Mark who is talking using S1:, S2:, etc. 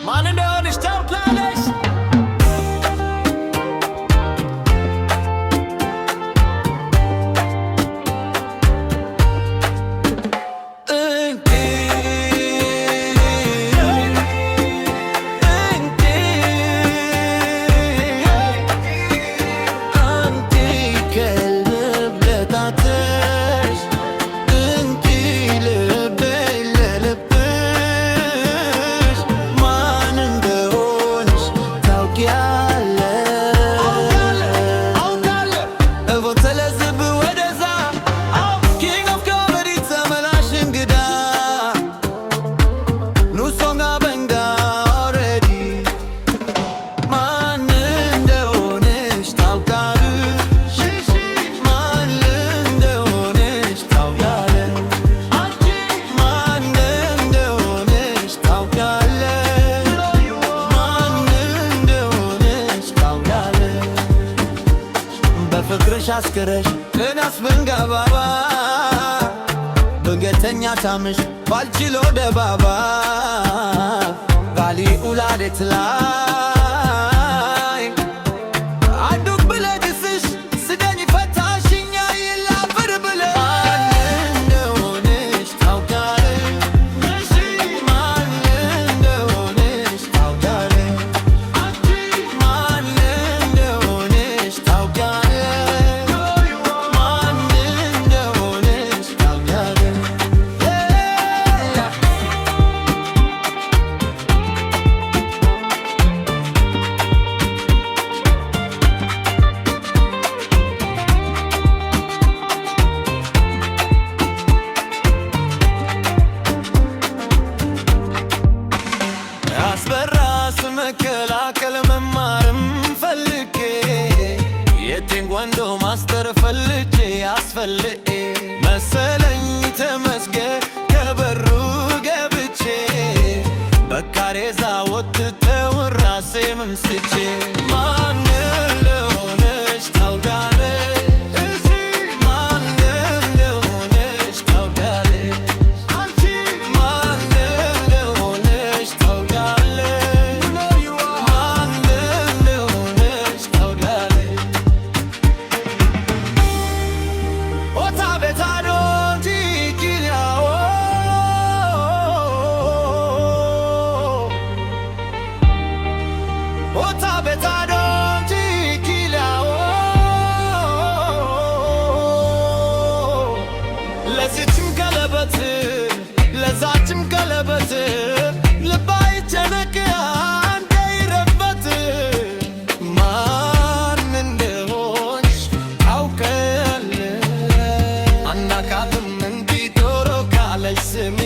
S1: ማን እንደሆንሽ ታውቂያለሽ?
S2: ፍቅርሽ አስክረሽ እናስ መንጋባባ ድንገተኛ ታምሽ ባልችሎ ደባባ ጋሊ ኡላዴት ላይ አዱቅ ብለድስሽ ስደኝ ፈታሽኛ ይላፍር ብለ ማን እንደሆንሽ ታውቂያለሽ ማን እንደሆንሽ ታውቂያለሽ ማን እንደሆንሽ ታውቂያለሽ መከላከል መማርም ፈልጌ የቴንጓንዶ ማስተር ፈልጬ አስፈልጬ መሰለኝ ተመስገን ከበሩ ገብቼ በካሬዛ ወጥተው ራሴ ምምስቼ ማን እንደሆነሽ ታውቂያለሽ ለዚችም ቀለበት ለዛችም ቀለበት ልባይ ጨነቅ አንዴ ይረበት ማን እንደሆንሽ ታውቂያለሽ አናቃትም እንዲህ ዶሮ ካለሽ ስሜ